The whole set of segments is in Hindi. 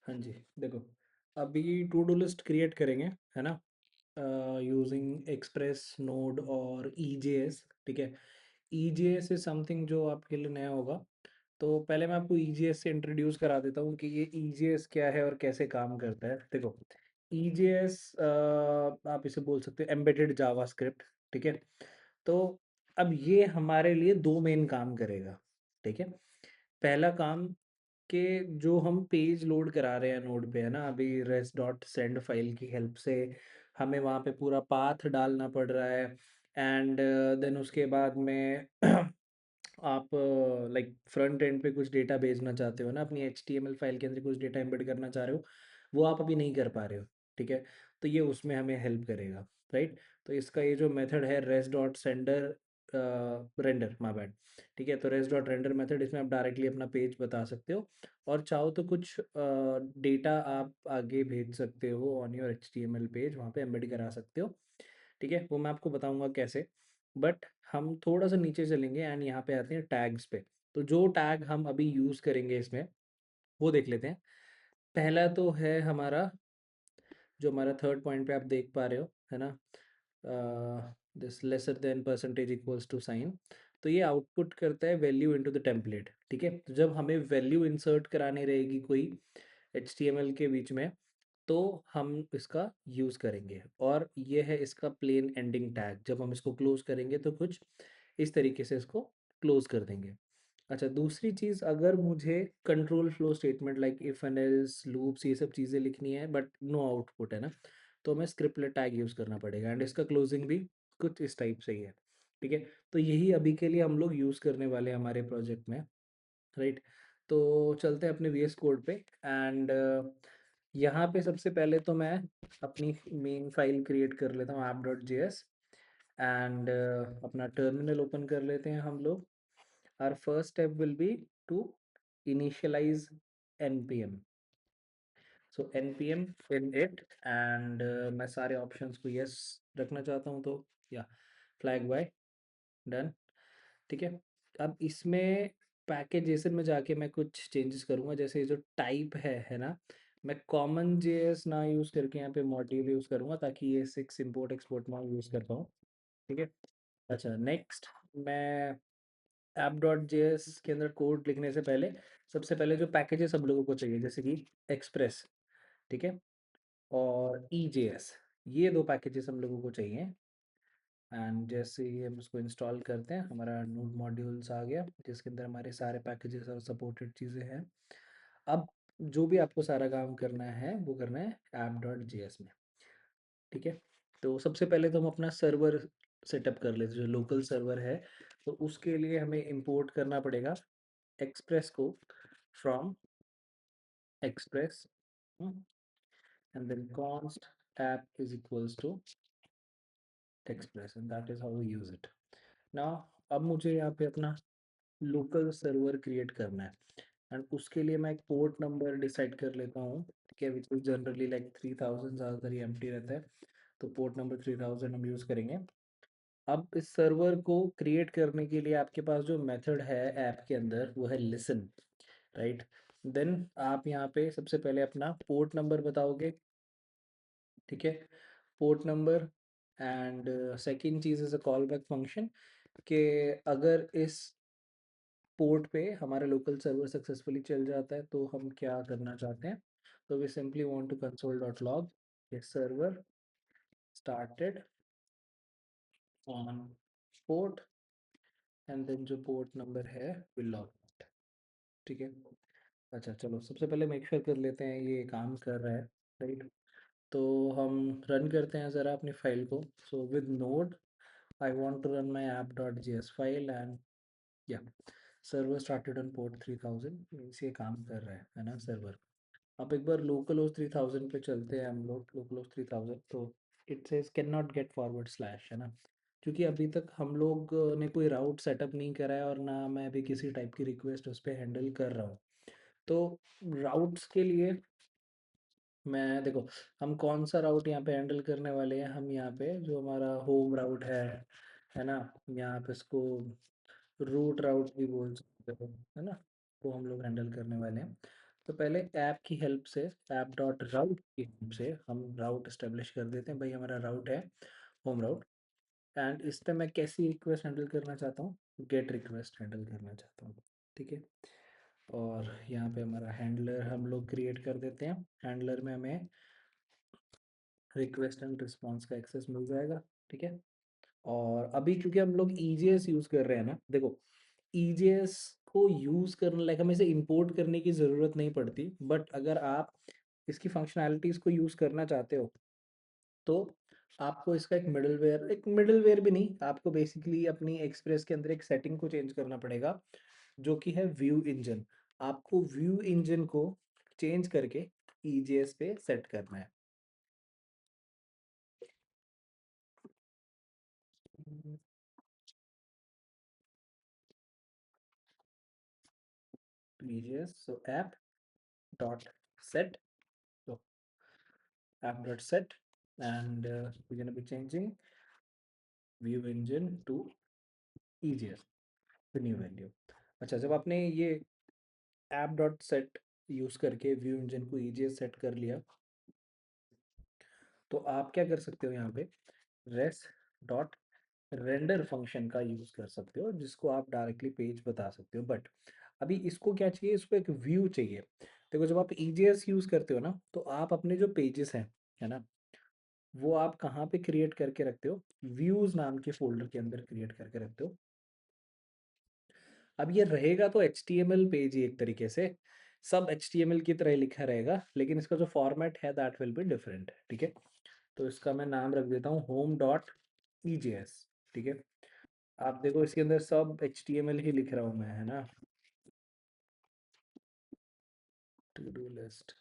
हाँ जी, देखो, अभी टू डू लिस्ट क्रिएट करेंगे, है ना? यूजिंग एक्सप्रेस, नोड और ईजेएस, ठीक है? ईजेएस इज़ समथिंग जो आपके लिए नया होगा। तो पहले मैं आपको ईजेएस से इंट्रोड्यूस करा देता हूँ कि ये ईजेएस क्या है और कैसे काम करता है। देखो, ईजेएस आप इसे बोल सकते हो एम्बेडेड जावास्क्रिप्ट, ठीक है? तो अब ये हमारे लिए 2 मेन काम करेगा, ठीक है? पहला काम कि जो हम पेज लोड करा रहे हैं नोड पे, है ना? अभी res डॉट सेंड फाइल की हेल्प से हमें वहाँ पे पूरा पाथ डालना पड़ रहा है। एंड देन उसके बाद में आप लाइक फ्रंट एंड पे कुछ डेटा भेजना चाहते हो ना, अपनी एचटीएमएल फाइल के अंदर कुछ डेटा एम्बेड करना चाह रहे हो, वो आप अभी नहीं कर पा रहे हो, ठीक है? तो ये उसमें हमें हेल्प करेगा, राइट? तो इसका ये जो मेथड है res dot sender render, my bad, ठीक है? तो रेस डॉट रेंडर मेथड, इसमें आप डायरेक्टली अपना पेज बता सकते हो और चाहो तो कुछ डेटा आप आगे भेज सकते हो ऑन योर एचटीएमएल पेज, वहाँ पे एम्बेड करा सकते हो, ठीक है? वो मैं आपको बताऊंगा कैसे। बट हम थोड़ा सा नीचे चलेंगे एंड यहाँ पे आते हैं टैग्स पे। तो जो टैग हम अभी यूज़ करेंगे इसमें, वो देख लेते हैं। पहला तो है हमारा, जो हमारा थर्ड पॉइंट पे आप देख पा रहे हो, है ना? This lesser than percentage equals to sign. तो ये आउटपुट करता है वैल्यू इनटू द टेम्पलेट, ठीक है? तो जब हमें वैल्यू इंसर्ट करानी रहेगी कोई एचटीएमएल के बीच में, तो हम इसका यूज़ करेंगे। और ये है इसका प्लेन एंडिंग टैग। जब हम इसको क्लोज करेंगे तो कुछ इस तरीके से इसको क्लोज कर देंगे। अच्छा, दूसरी चीज़, अगर मुझे control flow statement like if and else loops ये सब चीज़ें लिखनी है बट नो आउटपुट, है ना? तो हमें स्क्रिप्टलेट टैग यूज़ करना पड़ेगा एंड इसका क्लोजिंग भी कुछ इस टाइप से ही है, ठीक है? तो यही अभी के लिए हम लोग यूज़ करने वाले हैं हमारे प्रोजेक्ट में, राइट? तो चलते हैं अपने वीएस कोड पे एंड यहाँ पे सबसे पहले तो मैं अपनी मेन फाइल क्रिएट कर लेता हूँ app dot J S and अपना टर्मिनल ओपन कर लेते हैं हम लोग। Our first step will be to initialize npm। So npm init and मैं सारे ऑप्शंस को यस रखना चाहता हूँ, तो या फ्लैग बाय डन, ठीक है? अब इसमें पैकेजेसन में जाके मैं कुछ चेंजेस करूँगा, जैसे ये जो टाइप है ना? मैं कॉमन जेएस ना यूज़ करके यहाँ पे मॉड्यूल यूज़ करूँगा ताकि ये 6 इंपोर्ट एक्सपोर्ट ना यूज़ कर पाऊँ, ठीक है? अच्छा, नेक्स्ट, मैं ऐप डॉट जेएस के अंदर कोड लिखने से पहले सबसे पहले जो पैकेजेस सब लोगों को चाहिए, जैसे कि एक्सप्रेस, ठीक है? और ईजेएस, ये 2 पैकेजेस हम लोगों को चाहिए। एंड जैसे ही हम उसको इंस्टॉल करते हैं, हमारा नोड मॉड्यूल्स आ गया जिसके अंदर हमारे सारे पैकेजेस और सपोर्टेड चीज़ें हैं। अब जो भी आपको सारा काम करना है वो करना है ऐप डॉट जे एस में, ठीक है? तो सबसे पहले तो हम अपना सर्वर सेटअप कर लेते हैं, जो लोकल सर्वर है। तो उसके लिए हमें इंपोर्ट करना पड़ेगा एक्सप्रेस को from express and then const app is equals to express and that is how we use it now। अब मुझे यहाँ पे अपना लोकल सर्वर क्रिएट करना है एंड उसके लिए मैं एक पोर्ट नंबर डिसाइड कर लेता हूँ, ठीक है? विच इज जनरली लाइक 3000, ज़्यादातर ये एम्प्टी रहता है। तो पोर्ट नंबर 3000 हम यूज़ करेंगे। अब इस सर्वर को क्रिएट करने के लिए आपके पास जो मेथड है ऐप के अंदर वो है लिसन, राइट? देन आप यहाँ पे सबसे पहले अपना पोर्ट नंबर बताओगे, ठीक है? Port number and second cheese is a call back function, कि अगर इस पोर्ट पे हमारा लोकल सर्वर सक्सेसफुली चल जाता है तो हम क्या करना चाहते हैं। तो we simply want to console dot log server started on port and then जो पोर्ट नंबर है विल लॉग, ठीक है? अच्छा, चलो सबसे पहले मेक श्योर कर लेते हैं ये काम कर रहा है, राइट? तो हम रन करते हैं ज़रा अपनी फाइल को। So with Node I want to run my app dot JS file and या server started on port 3000 means ये काम कर रहा है ना सर्वर। अब एक बार लोकल होस्ट 3000 पे चलते हैं हम लोग। लोकल होस्ट 3000, तो it says can not gate forward slash, है ना? क्योंकि अभी तक हम लोग ने कोई राउट सेटअप नहीं करा है और ना मैं अभी किसी टाइप की रिक्वेस्ट उस पर हैंडल कर रहा हूँ। तो राउट्स के लिए मैं देखो, हम कौन सा राउट यहाँ पे हैंडल करने वाले हैं, हम यहाँ पे जो हमारा होम राउट है ना? यहाँ पे इसको रूट राउट भी बोल सकते हो, है ना? वो हम लोग हैंडल करने वाले हैं। तो पहले ऐप की हेल्प से, ऐप डॉट राउट की हेल्प से हम राउट इस्टेब्लिश कर देते हैं। भाई हमारा राउट है होम राउट, एंड इस पे मैं कैसी रिक्वेस्ट हैंडल करना चाहता हूँ, गेट रिक्वेस्ट हैंडल करना चाहता हूँ। ठीक है, और यहाँ पे हमारा हैंडलर हम लोग क्रिएट कर देते हैं। हैंडलर में हमें रिक्वेस्ट एंड रिस्पॉन्स का एक्सेस मिल जाएगा। ठीक है, और अभी क्योंकि हम लोग ईजेएस यूज़ कर रहे हैं ना, देखो ईजेएस को यूज़ करने लाइक हमें इसे इंपोर्ट करने की ज़रूरत नहीं पड़ती, बट अगर आप इसकी फंक्शनैलिटीज़ को यूज़ करना चाहते हो तो आपको इसका एक मिडलवेयर भी नहीं, आपको बेसिकली अपनी एक्सप्रेस के अंदर एक सेटिंग को चेंज करना पड़ेगा, जो कि है व्यू इंजन। आपको व्यू इंजन को चेंज करके ईजेएस पे सेट करना है। EJS, so app dot set, so app dot set, and we're going to be changing view engine to EJS, the new value। अच्छा, जब आपने ये app dot set यूज करके व्यू इंजन को EJS सेट कर लिया, तो आप क्या कर सकते हो यहाँ पे, res डॉट रेंडर फंक्शन का यूज कर सकते हो, जिसको आप डायरेक्टली पेज बता सकते हो। बट अभी इसको क्या चाहिए, इसको एक व्यू चाहिए। देखो जब आप EJS यूज करते हो ना, तो आप अपने जो पेजेस हैं, है ना, वो आप कहाँ पे क्रिएट करके रखते हो, व्यूज नाम के फोल्डर के अंदर क्रिएट करके रखते हो। अब ये रहेगा तो HTML पेज ही एक तरीके से, सब HTML की तरह लिखा रहेगा, लेकिन इसका जो फॉर्मेट है दैट विल बी डिफरेंट। ठीक है, तो इसका मैं नाम रख देता हूँ होम डॉट EJS। ठीक है, आप देखो इसके अंदर सब HTML ही लिख रहा हूँ मैं, है ना, टू डू लिस्ट।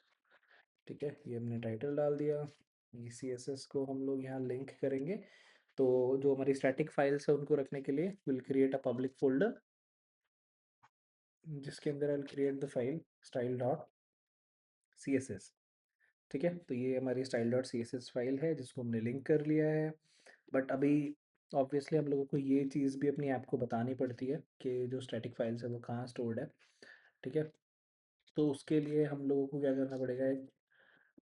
ठीक है, ये हमने टाइटल डाल दिया। ECSS को हम लोग यहाँ लिंक करेंगे, तो जो हमारी स्टैटिक फाइल्स है उनको रखने के लिए will create a public folder, जिसके अंदर I create the file style dot CSS। ठीक है, तो ये हमारी स्टाइल डॉट CSS फाइल है जिसको हमने लिंक कर लिया है। बट अभी ऑब्वियसली हम लोगों को ये चीज़ भी अपनी ऐप को बतानी पड़ती है कि जो स्टैटिक फाइल्स है वो कहाँ स्टोर्ड है। ठीक है, तो उसके लिए हम लोगों को क्या करना पड़ेगा, एक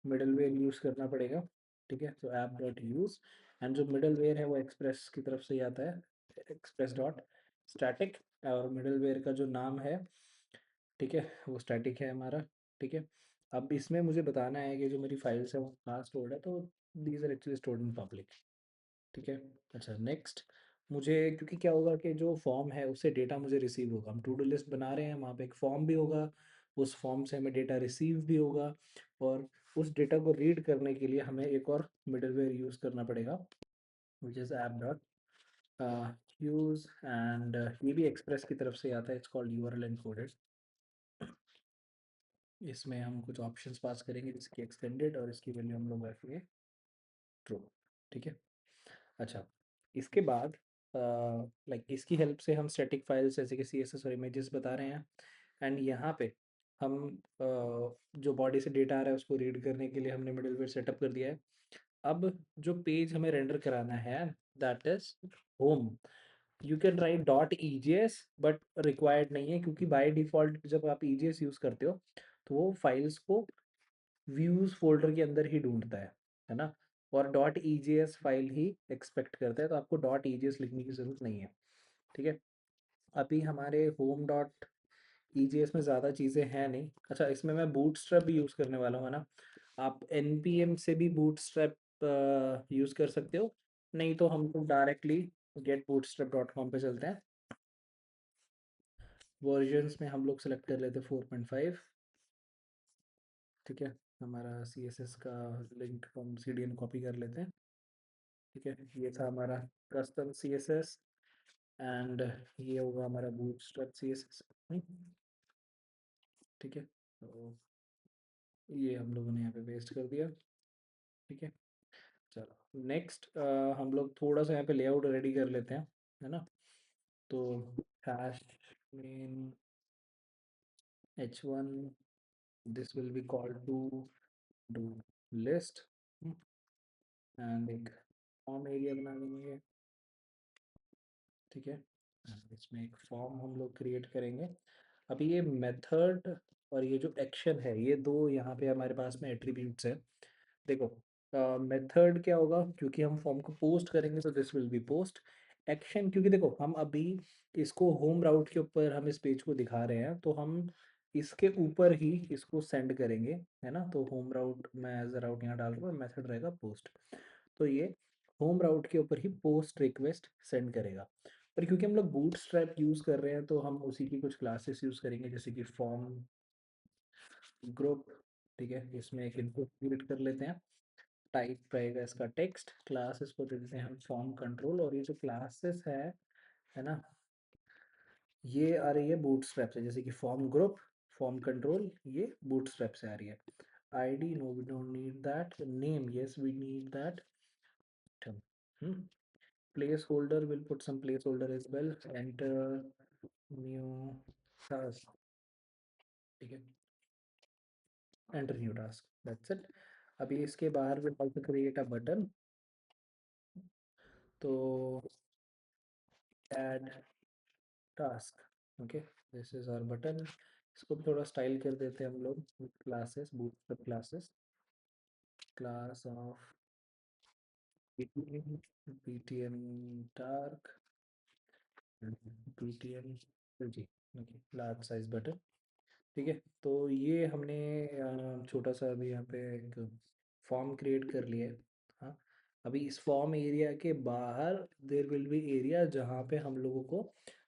मिडलवेयर यूज़ करना पड़ेगा। ठीक है, तो ऐप डॉट यूज़, एंड जो मिडलवेयर है वो एक्सप्रेस की तरफ से ही आता है, एक्सप्रेस डॉट स्टैटिक, और मिडलवेयर का जो नाम है, ठीक है, वो स्टैटिक है हमारा। ठीक है, अब इसमें मुझे बताना है कि जो मेरी फाइल्स है वो कहाँ स्टोर्ड है, तो these are actually stored in public. ठीक है, अच्छा नेक्स्ट, मुझे क्योंकि क्या होगा कि जो फॉर्म है उससे डेटा मुझे रिसीव होगा, हम टू डू लिस्ट बना रहे हैं, वहाँ पे एक फॉर्म भी होगा, उस फॉर्म से हमें डेटा रिसीव भी होगा, और उस डेटा को रीड करने के लिए हमें एक और मिडलवेयर यूज़ करना पड़ेगा, which is app dot use, and ये भी एक्सप्रेस की तरफ से आता है, इट्स कॉल्ड URL एनकोडेड। इसमें हम कुछ ऑप्शंस पास करेंगे, जिसकी एक्सटेंडेड, और इसकी वैल्यू हम लोग रखेंगे ट्रू। ठीक है, अच्छा, इसके बाद लाइक इसकी हेल्प से हम स्टैटिक फाइल्स जैसे कि CSS और इमेजेस बता रहे हैं, एंड यहाँ पे हम जो बॉडी से डेटा आ रहा है उसको रीड करने के लिए हमने मिडलवेयर सेटअप कर दिया है। अब जो पेज हमें रेंडर कराना है that is home. You can write dot EJS, but required नहीं है, क्योंकि बाय डिफ़ॉल्ट जब आप EJS यूज़ करते हो तो वो फाइल्स को व्यूज़ फ़ोल्डर के अंदर ही ढूँढता है ना? और डॉट EJS फाइल ही एक्सपेक्ट करता है, तो आपको डॉट EJS लिखने की ज़रूरत नहीं है। ठीक है? अभी हमारे होम डॉट EJS में ज़्यादा चीज़ें हैं नहीं। अच्छा, इसमें मैं बूटस्ट्रैप भी यूज़ करने वाला हूँ, है ना? आप NPM से भी बूटस्ट्रैप यूज़ कर सकते हो, नहीं तो हम लोग डायरेक्टली getbootstrap.com पे चलते हैं। वर्जन्स में हम लोग सेलेक्ट कर लेते हैं 4.5। ठीक है, हमारा CSS का लिंक हम CDN कॉपी कर लेते हैं। ठीक है, ये था हमारा कस्टम CSS, एंड ये होगा हमारा बूटस्ट्रैप CSS। ठीक है, तो ये हम लोगों ने यहाँ पे पेस्ट कर दिया। ठीक है, चलो नेक्स्ट, हम लोग थोड़ा सा यहाँ पे लेआउट रेडी कर लेते हैं, है ना, तो hash main h1, this will be called to do list, and एक फॉर्म एरिया बना लेंगे। ठीक है, इसमें एक फॉर्म हम लोग क्रिएट करेंगे। अभी ये मेथड और ये जो एक्शन है, ये दो यहाँ पे हमारे पास में एट्रीब्यूट्स हैं। देखो, मेथड क्या होगा, क्योंकि हम फॉर्म को पोस्ट करेंगे तो this will B post. Action, क्योंकि देखो हम अभी इसको होम राउट के ऊपर हम इस पेज को दिखा रहे हैं, तो हम इसके ऊपर ही इसको सेंड करेंगे, है ना। तो होम राउट, मैं एज अ राउट यहाँ डाल रहा हूँ, मेथड रहेगा पोस्ट। तो ये होम राउट के ऊपर ही पोस्ट रिक्वेस्ट सेंड करेगा। पर क्योंकि हम लोग बूटस्ट्रैप यूज़ कर रहे हैं, तो हम उसी की कुछ क्लासेस यूज़ करेंगे, जैसे कि फॉर्म ग्रुप। ठीक है, इसमें एक इनपुट क्रिएट कर लेते हैं। टाइप रहेगा इसका टेक्स्ट, क्लासेस को दे देते हैं हम फॉर्म कंट्रोल, और ये जो क्लासेस है ना, ये आ रही है बूटस्ट्रैप से, जैसे कि फॉर्म ग्रुप, फॉर्म कंट्रोल, ये बूटस्ट्रैप से आ रही है। ID, no we don't need that. Name, yes we need that. Placeholder, will put some placeholder as well. Enter new task. ठीक है, enter new task, that's it. अभी इसके बाहर will also create a button, तो add task. Okay, this is our button. इसको भी थोड़ा स्टाइल कर देते हैं हम लोग, classes, bootstrap classes, class of ptm dark, ptm जी, ओके, लार्ज साइज बटन। ठीक है, तो ये हमने छोटा सा अभी यहाँ पे एक फॉर्म क्रिएट कर लिया है। हाँ, अभी इस फॉर्म एरिया के बाहर देर विल बी एरिया जहाँ पे हम लोगों को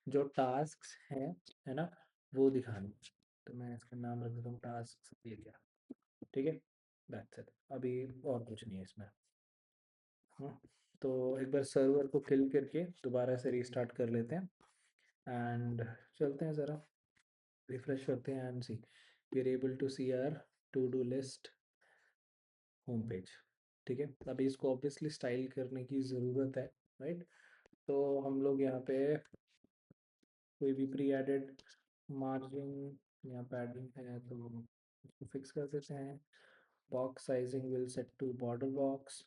जो टास्क्स हैं, है ना, वो दिखाने। तो मैं इसका नाम रख देता हूँ टास्क एरिया। ठीक है, दैट्स इट। अभी और कुछ नहीं है इसमें। हाँ, तो एक बार सर्वर को किल करके दोबारा से रीस्टार्ट कर लेते हैं, एंड चलते हैं ज़रा, रिफ्रेश करते हैं and see we are able to see our to do list home page. ठीक है, अभी इसको ऑब्वियसली स्टाइल करने की ज़रूरत है, राइट। तो हम लोग यहाँ पे कोई भी प्री एडेड मार्जिन या पैडिंग है तो उसको फिक्स कर देते हैं। Box sizing will set to border box.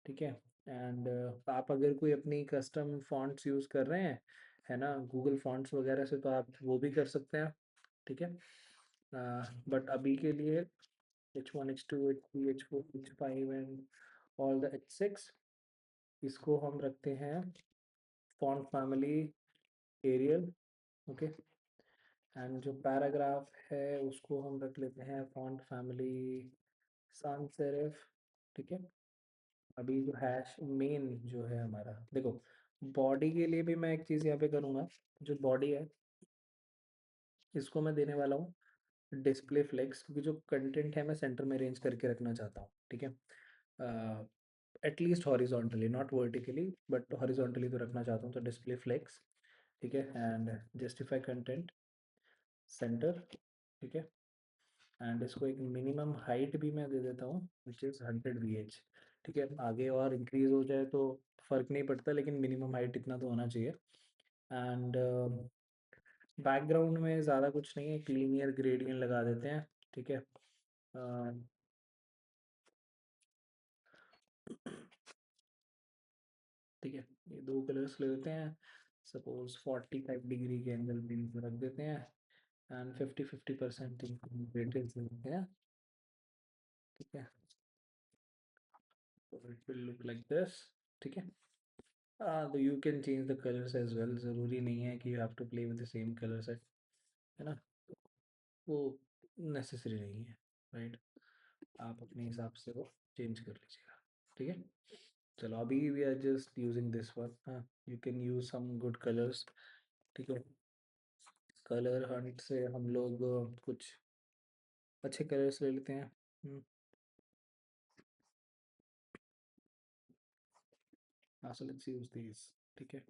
ठीक है, एंड आप अगर कोई अपनी कस्टम फॉन्ट्स यूज़ कर रहे हैं, है ना, गूगल फॉन्ट्स वगैरह से, तो आप वो भी कर सकते हैं। ठीक है, बट अभी के लिए H1 H2 H3 H4 H5 and all the H6, इसको हम रखते हैं font family Arial. Okay, and जो पैराग्राफ है उसको हम रख लेते हैं फॉन्ट फैमिली sans serif। ठीक है, अभी जो हैश मेन जो है हमारा, देखो बॉडी के लिए भी मैं एक चीज़ यहाँ पे करूँगा। जो बॉडी है, इसको मैं देने वाला हूँ डिस्प्ले फ्लेक्स, क्योंकि जो कंटेंट है मैं सेंटर में अरेंज करके रखना चाहता हूँ। ठीक है, at least horizontally, not vertically, but horizontally तो रखना चाहता हूँ, तो डिस्प्ले फ्लेक्स। ठीक है, एंड जस्टिफाई कंटेंट सेंटर। ठीक है, एंड इसको एक मिनिमम हाइट भी मैं दे देता हूँ विच इज़ 100 VH। ठीक है, आगे और इंक्रीज हो जाए तो फ़र्क नहीं पड़ता, लेकिन मिनिमम हाइट इतना तो होना चाहिए। एंड बैकग्राउंड में ज़्यादा कुछ नहीं है, एक लीनियर ग्रेडियंट लगा देते हैं। ठीक है, ठीक है, ये दो कलर्स ले लेते हैं, सपोज 45 डिग्री के एंगल पे इनको रख देते हैं, एंड 50-50% वेटेज देते हैं। ठीक है, तो it will look like this. ठीक है, तो you can change the colours as well, ज़रूरी नहीं है कि you have to play with the same colour set, है ना, वो नेसेसरी नहीं है, राइट। आप अपने हिसाब से वो चेंज कर लीजिएगा। ठीक है, चलो अभी we are just using this one. हाँ, you can use some good colours. ठीक है, कलर हंट से हम लोग कुछ अच्छे कलर्स ले लेते हैं। हाँ, सो लेट्स यूज दीज। ठीक है,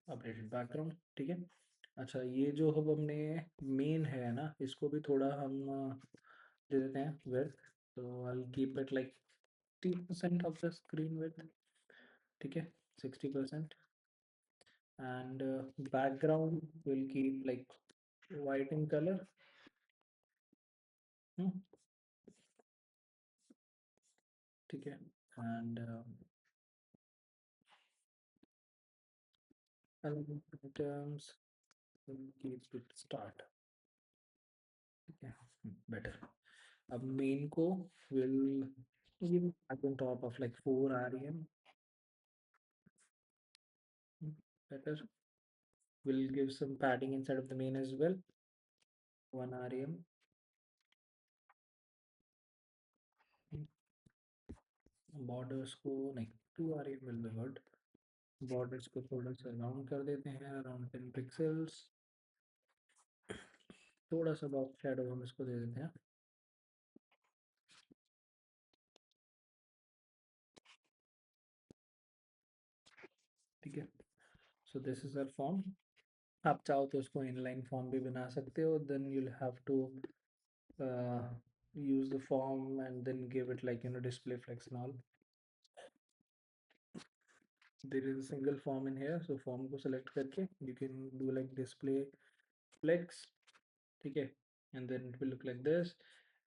अपडेटेड बैकग्राउंड। ठीक है, अच्छा ये जो अब हमने मेन है ना, इसको भी थोड़ा हम दे देते हैं विड्थ। तो I keep it like 60% of the screen width. ठीक है, 60%, and background will keep like white in color. ठीक है, and terms will keep it start. ठीक है, better. अब main को will give on top of like 4 rem. Better. We'll give some padding inside of the main as well. 1 rem. Borders को नहीं, 2 rem will be good. Borders को थोड़ा सा राउंड कर देते हैं, अराउंड 10 पिक्सेल्स. थोड़ा सा बॉक्स शेडो हम इसको दे देते हैं. ठीक है, so this is our form. आप चाहो तो इसको इनलाइन फॉर्म भी बना सकते हो. Then you'll have to use the form and then give it like display flex and all. There is a single form in here, so form को select करके you can do like display flex. ठीक है, and then it will look like this,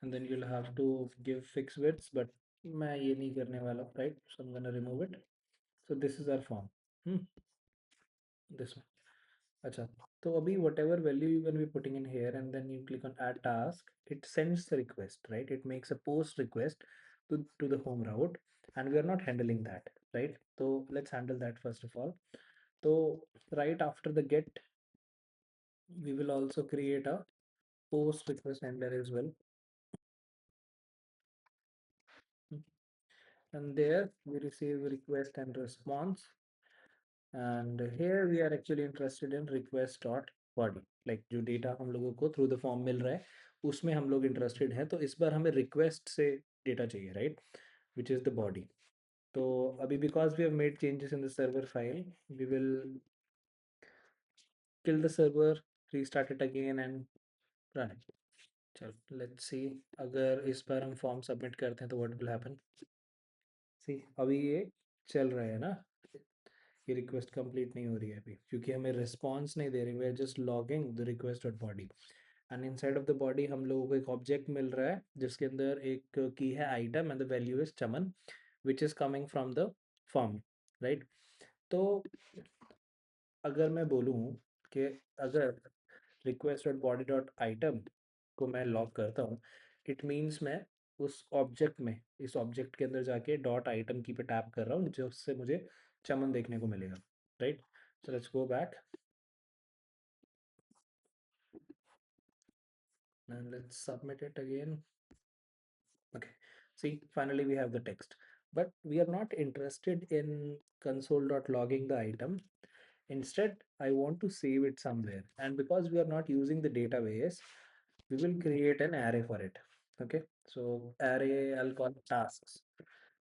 and then you'll have to give fixed widths, but मैं ये नहीं करने वाला हूँ, right? So I'm gonna remove it. So this is our form. This one. अच्छा, तो अभी whatever value you're going to be putting in here and then you click on add task, it sends the request, right? It makes a post request to the home route, and we are not handling that, right? So let's handle that first of all. So right after the get, we will also create a post request handler as well. And there we receive request and response. And here we are actually interested in request dot body, like जो डेटा हम लोगों को थ्रू द फॉर्म मिल रहा है उसमें हम लोग इंटरेस्टेड हैं. तो इस बार हमें रिक्वेस्ट से डेटा चाहिए, right, which is the body. तो अभी because we have made changes in the server file, we will kill the server, restart it again and run it. चलो लेट्स सी, अगर इस बार हम फॉर्म सबमिट करते हैं तो व्हाट विल हैपन. सी, अभी ये चल रहा है ना, ये रिक्वेस्ट कंप्लीट नहीं हो रही है अभी क्योंकि हमें रिस्पॉन्स नहीं दे रही. We are just logging the request dot body, and inside of the body हम लोगों को एक ऑब्जेक्ट मिल रहा है जिसके अंदर एक की है item and the value is Chaman, which is coming from the form, right. तो अगर मैं बोलूँ कि अगर request dot body dot item को मैं लॉक करता हूँ, इट मीन्स मैं उस ऑब्जेक्ट में, इस ऑब्जेक्ट के अंदर जाके डॉट आइटम की पे टैप कर रहा हूँ जिससे मुझे चमन देखने को मिलेगा, right. So let's go back and let's submit it again. Okay, see, finally we have the text, but we are not interested in console.logging the item. Instead, I want to save it somewhere, and because we are not using the database, we will create an array for it. Okay, so array, I'll call it tasks.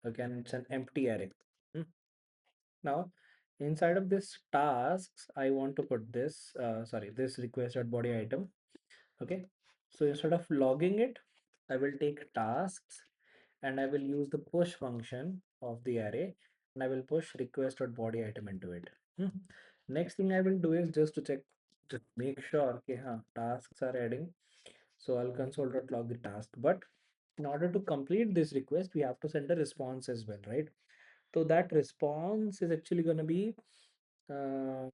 Okay, and it's an empty array. Now inside of this tasks, I want to put this sorry, this request.body item. Okay, so instead of logging it, I will take tasks and I will use the push function of the array, and I will push request.body item into it. Next thing I will do is just to check, to make sure कि हाँ tasks are adding. So I'll console.log the task, but in order to complete this request we have to send a response as well, right? So that response is actually going to be uh,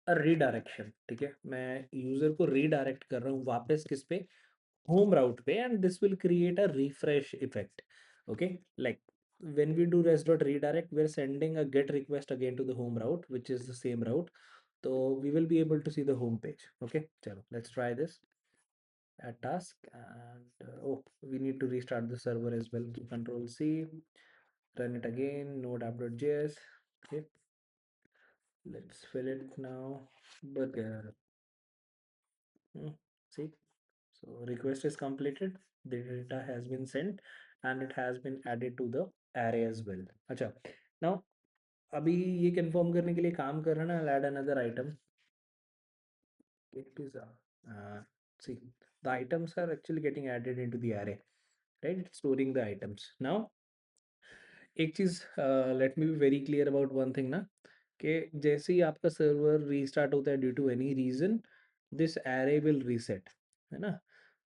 redirection. ठीक है, मैं यूजर को रीडायरेक्ट कर रहा हूँ वापस किस पे, होम राउट पे, and this will create a refresh effect. Okay, like when we do res dot redirect, we are sending a get request again to the home route, which is the same route. So we will be able to see the home page. Okay, chalo, let's try this. Add task, and oh, we need to restart the server as well. So control C, run it again, node app.js. Okay, let's fill it now. But see, so request is completed, the data has been sent, and it has been added to the array as well. अच्छा, now अभी ये कंफर्म करने के लिए काम कर रहा है ना, I'll add another item. It is see, the items are actually getting added into the array, right? It's storing the items. Now एक चीज, let me be very clear about one thing ना, कि जैसे ही आपका सर्वर रीस्टार्ट होता है due to any reason, this array will reset, है ना?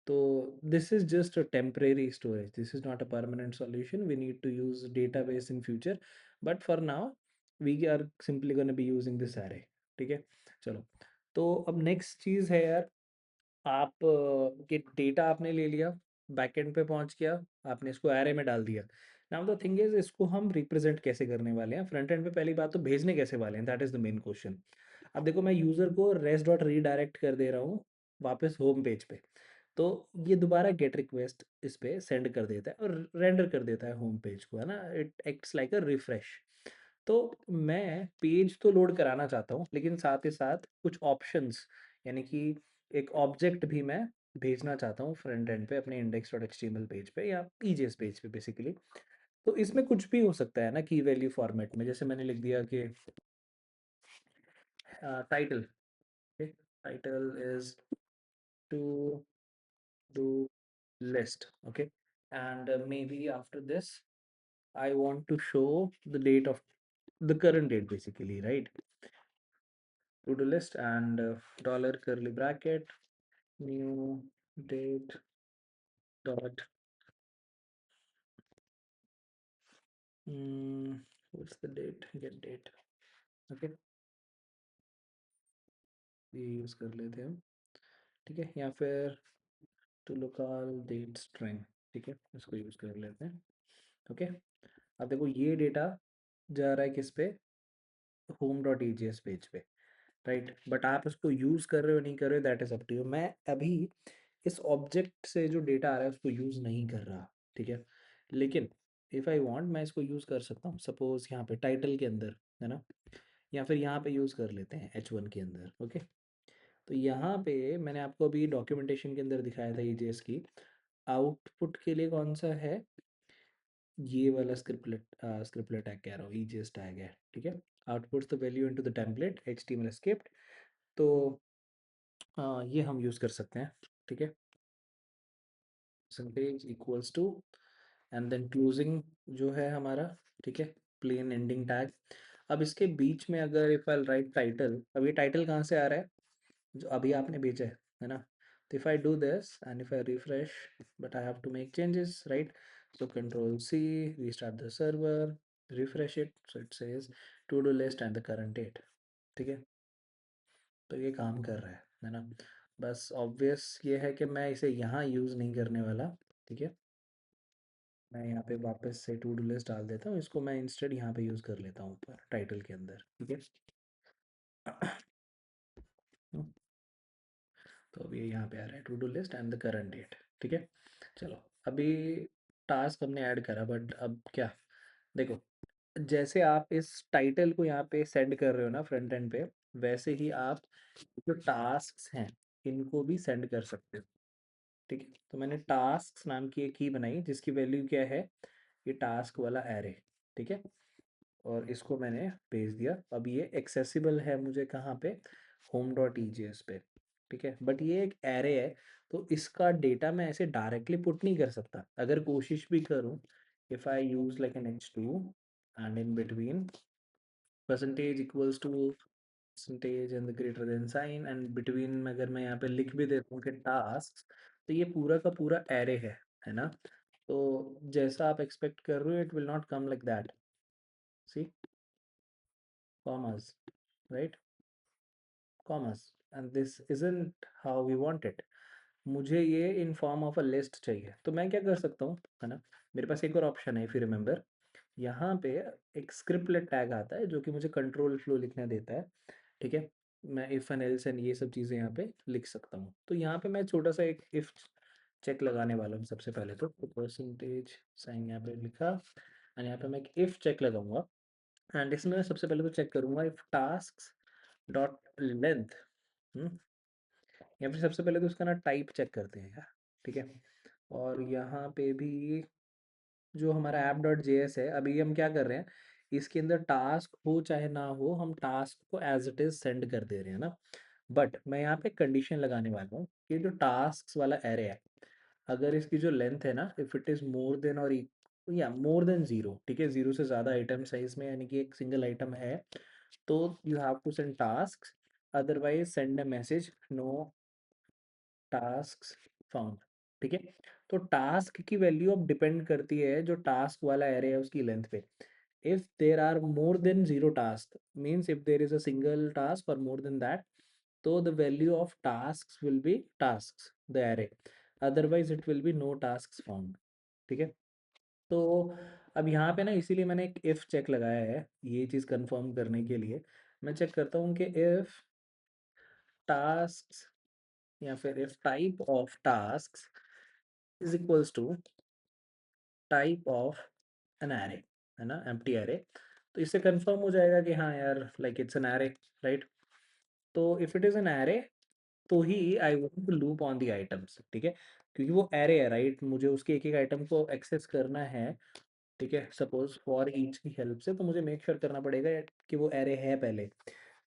तो this is just a temporary storage. This is not a permanent solution. We need to use database in future, but for now we are simply going to be using this array. ठीक है, चलो। तो अब नेक्स्ट चीज़ है यार, आप ये डेटा आपने ले लिया, बैकएंड पे पहुंच गया, आपने इसको एरे में डाल दिया। नाउ द थिंग इज, इसको हम रिप्रेजेंट कैसे करने वाले हैं फ्रंट एंड पे? पहली बात तो भेजने कैसे वाले हैं, that is the main question. अब देखो, मैं यूज़र को रेस्ट डॉट रीडायरेक्ट कर दे रहा हूँ वापस होम पेज पे, तो ये दोबारा गेट रिक्वेस्ट इस पे सेंड कर देता है और रेंडर कर देता है होम पेज को, है ना? It acts like a refresh. तो मैं पेज तो लोड कराना चाहता हूँ, लेकिन साथ ही साथ कुछ ऑप्शंस, यानी कि एक ऑब्जेक्ट भी मैं भेजना चाहता हूँ फ्रंट एंड पे अपने इंडेक्स डॉट एचटीएमएल पेज पे या ईजेएस पेज पे बेसिकली। तो इसमें कुछ भी हो सकता है ना की वैल्यू फॉर्मेट में, जैसे मैंने लिख दिया कि title, title is to do list, okay, and maybe after this I want to show the date of the current date basically, right? To do list and dollar curly bracket new date dot what's the date, get date, okay, ये यूज कर लेते हैं हम, ठीक है, या फिर to local date string, ठीक है, इसको यूज कर लेते हैं, ओके। अब देखो ये डेटा जा रहा है किस पे, होम डॉट ईजीएस पेज पे, राइट? बट आप इसको यूज़ कर रहे हो नहीं कर रहे हो, that is up to you. मैं अभी इस ऑब्जेक्ट से जो डेटा आ रहा है उसको यूज़ नहीं कर रहा, ठीक है, लेकिन इफ़ आई वांट मैं इसको यूज़ कर सकता हूँ, सपोज यहाँ पे टाइटल के अंदर, है ना, या फिर यहाँ पे यूज़ कर लेते हैं H1 के अंदर, ओके। तो यहाँ पे मैंने आपको अभी डॉक्यूमेंटेशन के अंदर दिखाया था ईजेएस की आउटपुट के लिए कौन सा है, ये वाला स्क्रिप्टलेट टैग कह रहा हूँ, ईजेएस टैग है, ठीक है। Outputs the value into the template HTML script, तो ये हम यूज़ कर सकते हैं, ठीक है। Percentage equals to and then closing जो है हमारा, ठीक है, प्लेन एंडिंग टैग। अब इसके बीच में अगर इफ आई राइट टाइटल, अब ये टाइटल कहाँ से आ रहा है, जो अभी आपने भेजा है ना? तो if I do this and if I refresh, but I have to make changes, right? So control C, restart the server, refresh it, so it says to do list and the current date, ठीक है। तो ये काम कर रहा है ना? बस ऑब्वियस ये है कि मैं इसे यहाँ यूज़ नहीं करने वाला, ठीक है। मैं यहाँ पे वापस से टू डू लिस्ट डाल देता हूँ, इसको मैं इंस्टेड यहाँ पे यूज़ कर लेता हूँ ऊपर टाइटल के अंदर, ठीक है। तो अब ये यहाँ पे आ रहा है to do list and the current date, ठीक है। चलो, अभी टास्क हमने ऐड करा, बट अब क्या, देखो, जैसे आप इस टाइटल को यहाँ पे सेंड कर रहे हो ना फ्रंट एंड पे, वैसे ही आप जो टास्क हैं इनको भी सेंड कर सकते हो, ठीक है। तो मैंने टास्क नाम की एक की बनाई जिसकी वैल्यू क्या है, ये टास्क वाला एरे, ठीक है, और इसको मैंने भेज दिया। अब ये एक्सेसिबल है मुझे कहाँ पे, होम डॉट ईजीएस पे, ठीक है, बट ये एक एरे है, तो इसका डेटा मैं ऐसे डायरेक्टली पुट नहीं कर सकता। अगर कोशिश भी करूँ, if I use like an H2 and in between percentage equals to percentage and greater than sign and between में अगर मैं यहाँ पे लिख भी देता हूँ कि टास्क, तो ये पूरा का पूरा एरे है ना? तो जैसा आप एक्सपेक्ट कर रहे हो, it will not come like that, see, commas, right, commas, and this isn't how we want it. मुझे ये in form of a list चाहिए, तो मैं क्या कर सकता हूँ, है ना? मेरे पास एक और ऑप्शन है, इफ यू रिमेंबर, यहाँ पे एक स्क्रिप्टलेट टैग आता है जो कि मुझे कंट्रोल फ्लो लिखने देता है, ठीक है। मैं इफ एंड एल्स एंड ये सब चीज़ें यहाँ पे लिख सकता हूँ। तो यहाँ पे मैं छोटा सा एक इफ चेक लगाने वाला हूँ सबसे पहले, तो परसेंटेज साइन यहाँ पे लिखा एंड यहाँ पे मैं एक इफ चेक लगाऊंगा एंड इसमें मैं सबसे पहले तो चेक करूंगा इफ टास्क डॉट लेंथ, या फिर सबसे पहले तो उसका ना टाइप चेक करते हैं यार, ठीक है। और यहाँ पे भी जो हमारा ऐप डॉट जेएस है, अभी हम क्या कर रहे हैं, इसके अंदर टास्क हो चाहे ना हो, हम टास्क को एज इट इज सेंड कर दे रहे हैं ना। बट मैं यहाँ पे कंडीशन लगाने वाला हूँ कि जो टास्क वाला एरे है, अगर इसकी जो लेंथ है ना, if it is more than और या मोर देन जीरो, ठीक है, जीरो से ज़्यादा आइटम साइज में, यानी कि एक सिंगल आइटम है, तो you have to send task, otherwise send a message no task found, ठीक है। तो टास्क की वैल्यू अब डिपेंड करती है जो टास्क वाला एरे है उसकी लेंथ पे। if there are more than zero tasks, means if there is a single task or more than that, so the value of tasks will be tasks the array, otherwise it will be no tasks found, ठीक है। तो अब यहाँ पे ना इसीलिए मैंने एक if चेक लगाया है ये चीज़ कंफर्म करने के लिए। मैं चेक करता हूँ कि if tasks या फिर if type of tasks is equals to type of an array, है ना, empty array, तो इससे कंफर्म हो जाएगा कि हाँ यार like it's an array, right. तो if it is an array तो ही I want to loop on the items, ठीक है, क्योंकि वो array है, राइट, मुझे उसके एक एक आइटम को एक्सेस करना है, ठीक है। सपोज फॉर ईच की हेल्प से तो मुझे मेक श्योर करना पड़ेगा कि वो array है पहले,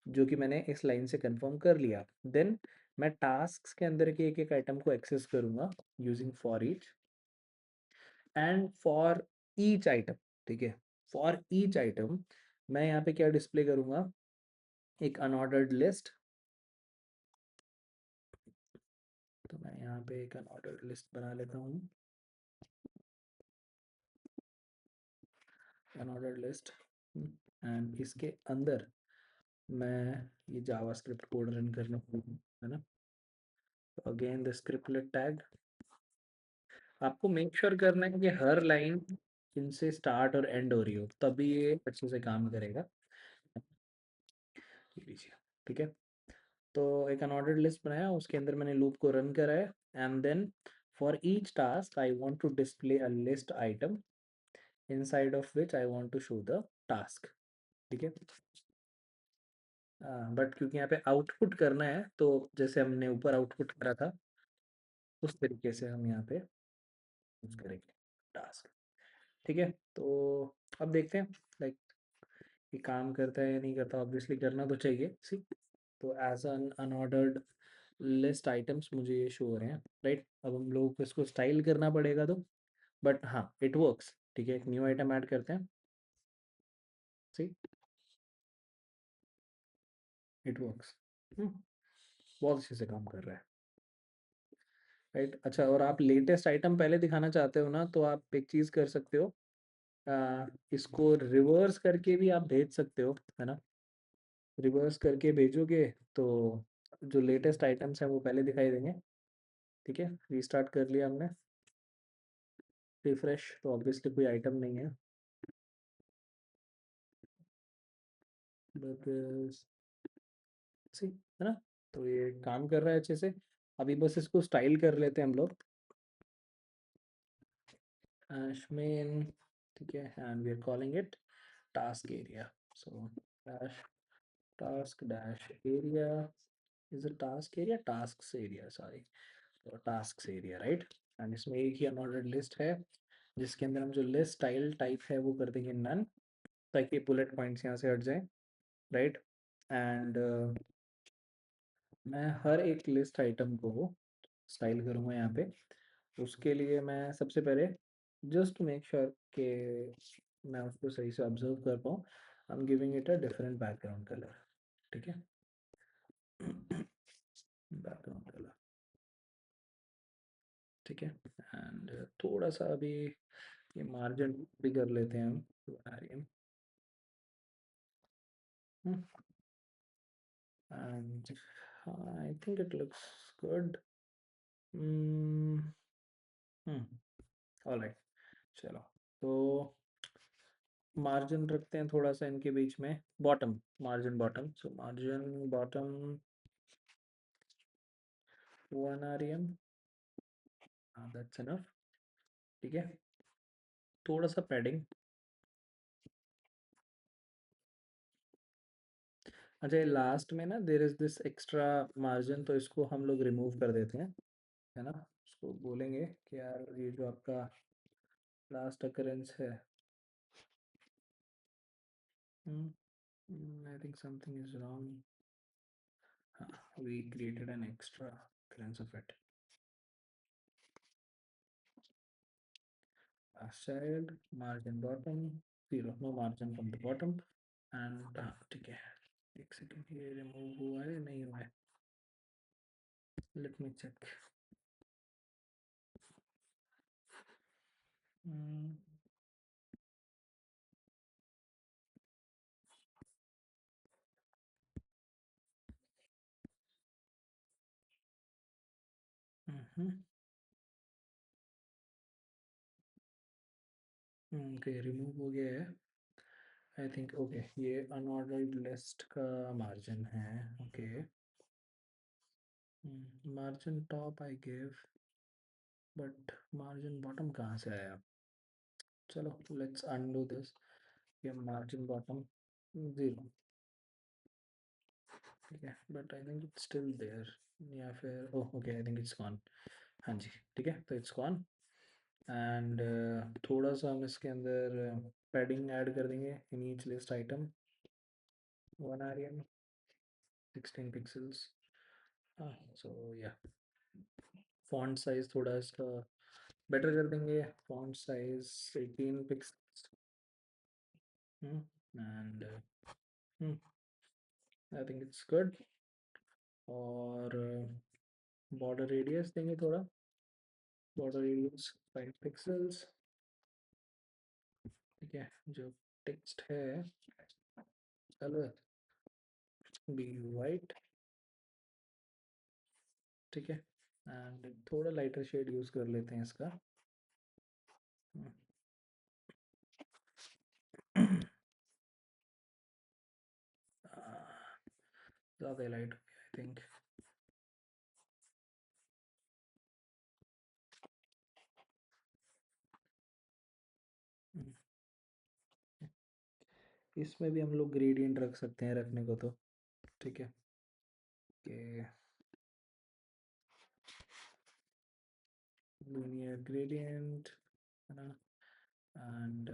जो कि मैंने इस लाइन से कंफर्म कर लिया। देन मैं टास्क के अंदर के एक एक आइटम को एक्सेस करूंगा using for each and for each item, ठीक है। फॉर ईच आइटम मैं यहाँ पे क्या डिस्प्ले करूंगा, एक अनऑर्डर्ड लिस्ट। तो मैं यहाँ पे एक अनऑर्डर्ड लिस्ट बना लेता हूँ, अनऑर्डर्ड लिस्ट, एंड इसके अंदर मैं ये जावास्क्रिप्ट कोड रन करना है ना। तो अगेन द स्क्रिप्टलेट टैग, आपको मेक श्योर करना है कि हर लाइन इनसे स्टार्ट और एंड हो रही हो, तभी ये अच्छे से काम करेगा। ये लीजिए, ठीक है। तो एक अनऑर्डर्ड लिस्ट बनाया, उसके अंदर मैंने लूप को रन कराया, and then for each task I want to display a list item inside of which I want to show the task, ठीक है। बट क्योंकि यहाँ पे आउटपुट करना है तो जैसे हमने ऊपर आउटपुट करा था उस तरीके से हम यहाँ पे यूज करेंगे टास्क, ठीक है। तो अब देखते हैं लाइक ये काम करता है या नहीं करता, ऑब्वियसली करना तो चाहिए सी। तो as an unordered list items मुझे ये शो हो रहे हैं, राइट। अब हम लोगों को इसको स्टाइल करना पड़ेगा तो, बट हाँ इट वर्क्स, ठीक है। एक न्यू आइटम ऐड करते हैं, सी इट वर्क्स, बहुत अच्छे से काम कर रहा है, राइट। अच्छा, और आप लेटेस्ट आइटम पहले दिखाना चाहते हो ना, तो आप एक चीज़ कर सकते हो, इसको रिवर्स करके भी आप भेज सकते हो, है ना। रिवर्स करके भेजोगे तो जो लेटेस्ट आइटम्स हैं वो पहले दिखाई देंगे, ठीक है। रीस्टार्ट कर लिया हमने, रिफ्रेश, तो ऑब्वियसली कोई आइटम नहीं है, बट सी, है ना। तो ये काम कर रहा है अच्छे से। अभी बस इसको स्टाइल कर लेते हैं हम लोग, ashmain, ठीक है, and we are calling it task area. So dash task dash area is a task area, task area sorry, तो टास्क एरिया, राइट। एंड इसमें एक ही अनऑर्डर्ड लिस्ट है जिसके अंदर हम जो लिस्ट स्टाइल टाइप है वो कर देंगे नन, ताकि बुलेट पॉइंट्स यहाँ से हट जाएं, राइट। एंड मैं हर एक लिस्ट आइटम को स्टाइल करूँगा यहाँ पे। उसके लिए मैं सबसे पहले जस्ट टू मेक श्योर कि मैं उसको सही से ऑब्जर्व कर पाऊँ, I am giving it a different background colour, ठीक है। बैकग्राउंड कलर, ठीक है। एंड थोड़ा सा अभी ये मार्जिन भी कर लेते हैं हम, Aryan, and I think it looks good. Alright, चलो। तो मार्जिन रखते हैं थोड़ा सा इनके बीच में, bottom, margin bottom, so margin bottom 1 rem, that's enough, ठीक है। थोड़ा सा पैडिंग, अच्छा ये लास्ट में ना there is this extra margin, तो इसको हम लोग रिमूव कर देते हैं, है ना। उसको बोलेंगे कि यार ये जो आपका लास्ट अकरेंस है, I think something is wrong, we created an extra occurrence of it, child margin bottom 0, no margin from the bottom, and हाँ ठीक है। एक सेकेंड, ये रिमूव हुआ है नहीं हुआ है, Let me check. Mm, mhm. Okay, remove हो गया है आई थिंक। ओके, ये अनऑर्डर्ड लिस्ट का मार्जिन है। Okay, margin top I give, but margin bottom कहाँ से आया? चलो लेट्स अनडू दिस। ये मार्जिन बॉटम 0, ठीक है, but I think it's still there. या फिर oh okay, I think it's gone. हाँ जी, ठीक है, तो इट्स गॉन। एंड थोड़ा सा हम इसके अंदर पैडिंग ऐड कर देंगे in each list item. 1 rem, 16 pixels. हाँ, सो या फॉन्ट साइज थोड़ा इसका बेटर कर देंगे। Font size 18 pixels. And I think it's good. और बॉर्डर रेडियस देंगे थोड़ा। बॉर्डर रेडियस 5 पिक्सल्स, ठीक है। जो टेक्स्ट है कलर बी वाइट, ठीक है। एंड थोड़ा लाइटर शेड यूज़ कर लेते हैं इसका। ज़्यादा लाइट हो गया आई थिंक। इसमें भी हम लोग ग्रेडियंट रख सकते हैं रखने को तो, ठीक है। कि linear gradient है ना। एंड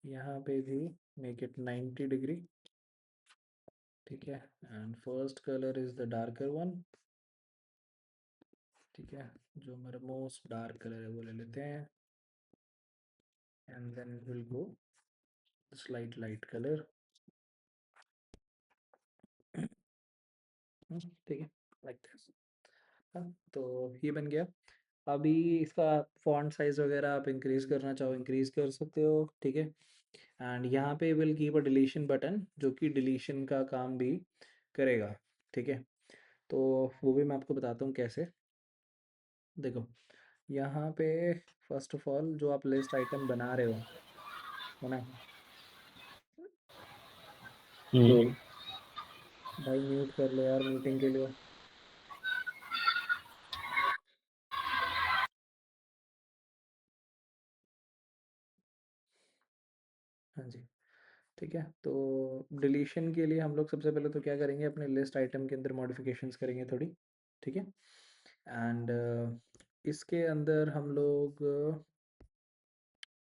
यहाँ पे भी मेक इट 90 डिग्री, ठीक है। And first colour is the darker one, ठीक है। जो हमारा मोस्ट डार्क कलर है वो ले लेते हैं। And then will go slight light colour, ठीक है, लाइक दिस। हाँ, तो ये बन गया। अभी इसका फॉन्ट साइज वगैरह आप इंक्रीज करना चाहो इंक्रीज कर सकते हो, ठीक है। एंड यहाँ पे will keep a deletion button जो कि डिलीशन का काम भी करेगा, ठीक है। तो वो भी मैं आपको बताता हूँ कैसे। देखो, यहाँ पे फर्स्ट ऑफ ऑल जो आप लिस्ट आइटम बना रहे हो, है ना। हम्म। भाई म्यूट कर लो यार, मीटिंग के लिए। हाँ जी, ठीक है। तो डिलीशन के लिए हम लोग सबसे पहले तो क्या करेंगे, अपने लिस्ट आइटम के अंदर मॉडिफिकेशंस करेंगे थोड़ी, ठीक है। एंड इसके अंदर हम लोग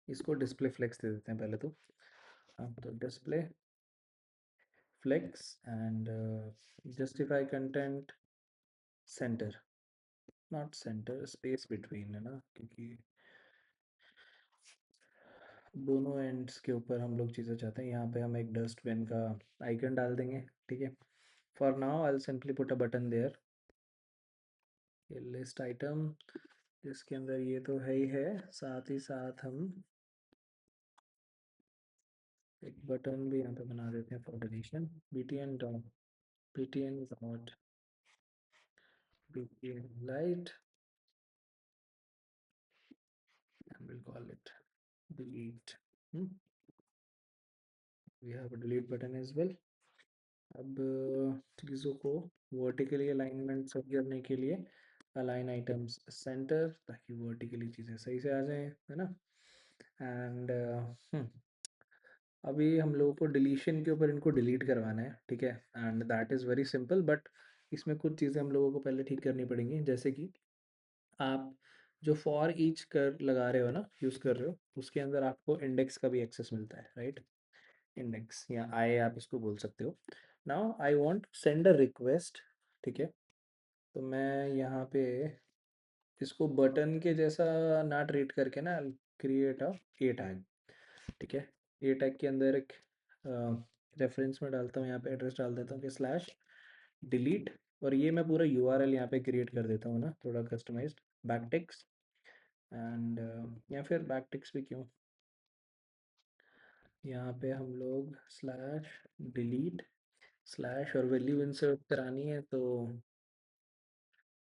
इसको डिस्प्ले फ्लेक्स दे देते हैं पहले तो। हाँ, तो display flex and justify content centre, not centre, space between, है ना, क्योंकि दोनों एंड्स के ऊपर हम लोग चीज़ें चाहते हैं। यहाँ पे हम एक डस्टबिन का आइकन डाल देंगे, ठीक है। For now I will simply put a button there. ये लिस्ट आइटम जिसके अंदर ये तो है ही है, साथ ही साथ हम एक बटन भी यहाँ पे बना देते हैं for deletion. btn dot btn dot btn light and we'll call it delete. We have a delete button as well. अब चीज़ों को वर्टिकली अलाइनमेंट सही करने के लिए अलाइन आइटम्स सेंटर, ताकि वर्टिकली चीज़ें सही से आ जाएं, है ना। एंड अभी हम लोगों को डिलीशन के ऊपर इनको डिलीट करवाना है, ठीक है। And that is very simple, but इसमें कुछ चीज़ें हम लोगों को पहले ठीक करनी पड़ेंगी। जैसे कि आप जो फॉर ईच कर लगा रहे हो ना, यूज़ कर रहे हो, उसके अंदर आपको इंडेक्स का भी एक्सेस मिलता है, राइट। इंडेक्स या आई आप इसको बोल सकते हो। Now I want send a request, ठीक है। तो मैं यहाँ पे इसको बटन के जैसा ना ट्रीट करके ना क्रिएट अ ए टैग, ठीक है। ए टैग के अंदर एक रेफरेंस में डालता हूँ, यहाँ पे एड्रेस डाल देता हूँ कि स्लैश डिलीट और ये मैं पूरा यूआरएल यहाँ पे क्रिएट कर देता हूँ ना, थोड़ा कस्टमाइज्ड बैकटिक्स एंड या फिर बैकटिक्स भी क्यों, यहाँ पे हम लोग स्लैश डिलीट स्लैश और वैल्यू इंसर्ट करानी है तो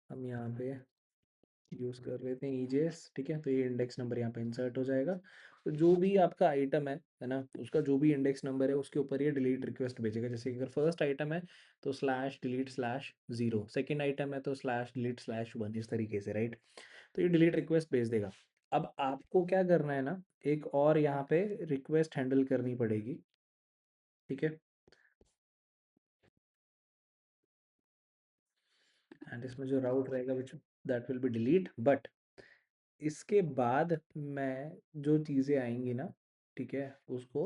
हम यहाँ पे यूज़ कर लेते हैं ईजेएस, ठीक है। तो ये इंडेक्स नंबर यहाँ पे इंसर्ट हो जाएगा। तो जो भी आपका आइटम है ना, उसका जो भी इंडेक्स नंबर है उसके ऊपर ये डिलीट रिक्वेस्ट भेजेगा। जैसे कि अगर फर्स्ट आइटम है तो slash delete slash 0, second item है तो स्लैश डिलीट स्लैश 1, इस तरीके से, राइट। तो ये डिलीट रिक्वेस्ट भेज देगा। अब आपको क्या करना है ना, एक और यहाँ पे रिक्वेस्ट हैंडल करनी पड़ेगी, ठीक है। एंड इसमें जो राउट रहेगा which that will be delete, but इसके बाद मैं जो चीज़ें आएंगी ना, ठीक है, उसको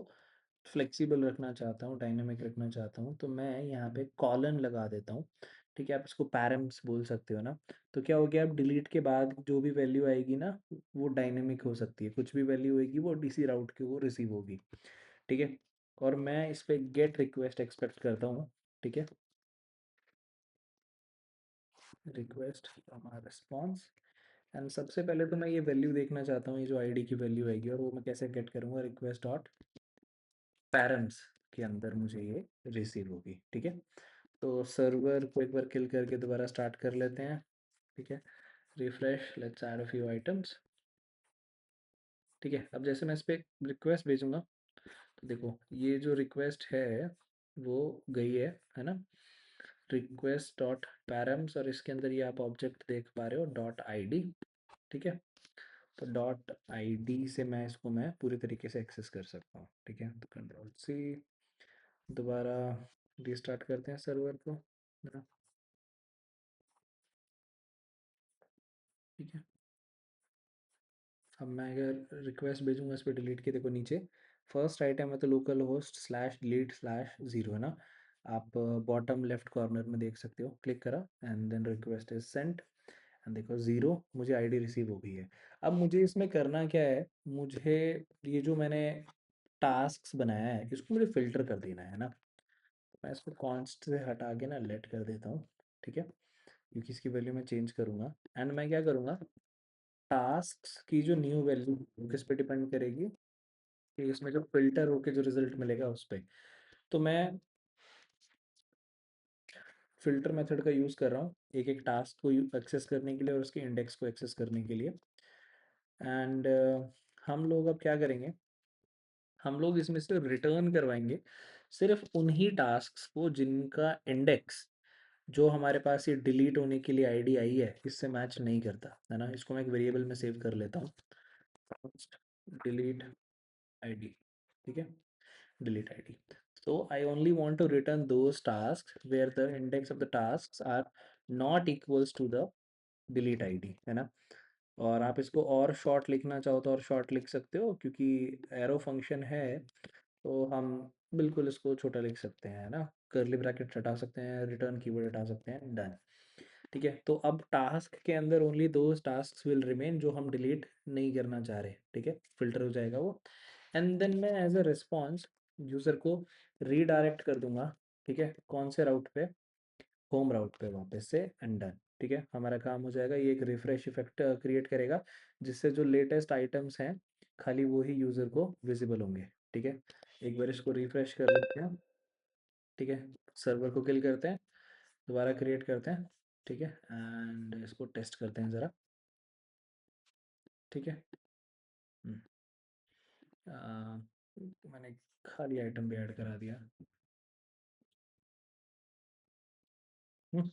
फ्लेक्सिबल रखना चाहता हूँ, डायनामिक रखना चाहता हूँ, तो मैं यहाँ पे कॉलन लगा देता हूँ, ठीक है। आप इसको पैरम्स बोल सकते हो ना। तो क्या हो गया, अब डिलीट के बाद जो भी वैल्यू आएगी ना वो डायनेमिक हो सकती है, कुछ भी वैल्यू होगी वो डीसी राउट के वो रिसीव होगी, ठीक है। और मैं इस पे गेट रिक्वेस्ट एक्सपेक्ट करता हूँ, ठीक है। रिक्वेस्ट फ्रॉम रिस्पॉन्स एंड सबसे पहले तो मैं ये वैल्यू देखना चाहता हूँ, ये जो आईडी की वैल्यू आएगी, और वो मैं कैसे गेट करूँगा, रिक्वेस्ट डॉट पैरम्स के अंदर मुझे ये रिसीव होगी, ठीक है। तो सर्वर को एक बार किल करके दोबारा स्टार्ट कर लेते हैं, ठीक है। Refresh, let's add a few items, ठीक है। अब जैसे मैं इस पर रिक्वेस्ट भेजूंगा तो देखो ये जो रिक्वेस्ट है वो गई है ना। रिक्वेस्ट डॉट पैरम्स, और इसके अंदर ये आप ऑब्जेक्ट देख पा रहे हो डॉट आईडी, ठीक है। तो डॉट आईडी से मैं पूरी तरीके से एक्सेस कर सकता हूँ, ठीक है। तो कंट्रोल सी, दोबारा रीस्टार्ट करते हैं सर्वर को, है ना, ठीक है। अब मैं अगर रिक्वेस्ट भेजूंगा इस पर डिलीट के, देखो नीचे फर्स्ट आइटम है तो local host slash delete slash 0, है ना। आप बॉटम लेफ्ट कॉर्नर में देख सकते हो, क्लिक करा and then request is sent and देखो 0 मुझे आईडी रिसीव हो गई है। अब मुझे इसमें करना क्या है, मुझे ये जो मैंने टास्क बनाया है इसको मुझे फिल्टर कर देना है ना। मैं इसको कॉन्स्ट से हटा के ना लेट कर देता हूँ, ठीक है, क्योंकि इसकी वैल्यू मैं चेंज करूँगा। एंड मैं क्या करूँगा, टास्क्स की जो न्यू वैल्यू किस पे डिपेंड करेगी, कि इसमें जो फ़िल्टर होके जो रिज़ल्ट मिलेगा उस पे। तो मैं फ़िल्टर मेथड का यूज़ कर रहा हूँ एक-एक टास्क को यू एक्सेस करने के लिए और उसके इंडेक्स को एक्सेस करने के लिए। एंड हम लोग अब क्या करेंगे, हम लोग इसमें से रिटर्न करवाएँगे सिर्फ़ उन्हीं टास्क्स को जिनका इंडेक्स जो हमारे पास ये डिलीट होने के लिए आईडी आई है इससे मैच नहीं करता, है ना। इसको मैं एक वेरिएबल में सेव कर लेता हूँ, डिलीट आईडी, ठीक है, delete id. So I only want to return those tasks where the index of the tasks are not equals to the delete id, है ना। और आप इसको और शॉर्ट लिखना चाहो तो और शॉर्ट लिख सकते हो, क्योंकि एरो फंक्शन है तो हम बिल्कुल इसको छोटा लिख सकते हैं, है ना। कर्ली ब्रैकेट हटा सकते हैं, रिटर्न कीवर्ड हटा सकते हैं, डन, ठीक है। तो अब टास्क के अंदर only those task will remain जो हम डिलीट नहीं करना चाह रहे, ठीक है, फिल्टर हो जाएगा वो। एंड देन मैं एज अ रिस्पॉन्स यूज़र को रीडायरेक्ट कर दूंगा, ठीक है, कौन से राउट पे, होम राउट पे वापस से, एंड डन, ठीक है, हमारा काम हो जाएगा। ये एक रिफ्रेश इफेक्ट क्रिएट करेगा जिससे जो लेटेस्ट आइटम्स हैं खाली वो ही यूज़र को विजिबल होंगे, ठीक है। एक बार इसको रिफ्रेश कर लेते हैं, ठीक है, सर्वर को किल करते हैं, दोबारा क्रिएट करते हैं, ठीक है, एंड इसको टेस्ट करते हैं ज़रा, ठीक है। हम्म, मैंने खाली आइटम भी ऐड करा दिया। हम्म,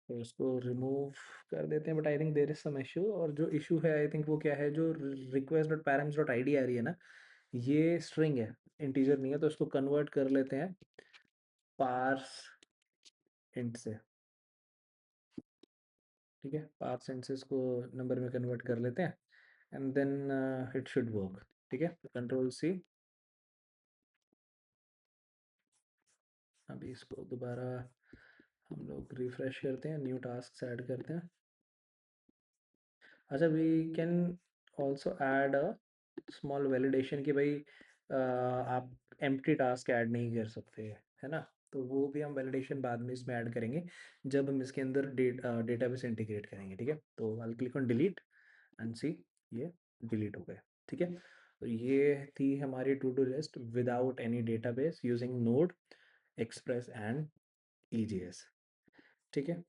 तो इसको रिमूव कर देते हैं, but I think there is some issue, और जो इशू है आई थिंक वो क्या है, जो request dot params dot I D आ रही है ना, ये स्ट्रिंग है, इंटीजर नहीं है। तो इसको कन्वर्ट कर लेते हैं पार्स इंट से, ठीक है, पार्स इंट से इसको नंबर में कन्वर्ट कर लेते हैं and then it should work, ठीक है। कंट्रोल सी, अभी इसको दोबारा हम लोग रिफ्रेश करते हैं, न्यू टास्क ऐड करते हैं। अच्छा, we can also add a small validation कि भाई आप एम्प्टी टास्क ऐड नहीं कर सकते, है ना। तो वो भी हम वैलिडेशन बाद में इसमें ऐड करेंगे जब हम इसके अंदर डेटाबेस इंटीग्रेट करेंगे, ठीक है। तो I click on delete and see ये डिलीट हो गए, ठीक है। तो ये थी हमारी to do list without any database using Node, Express and EJS, ठीक है।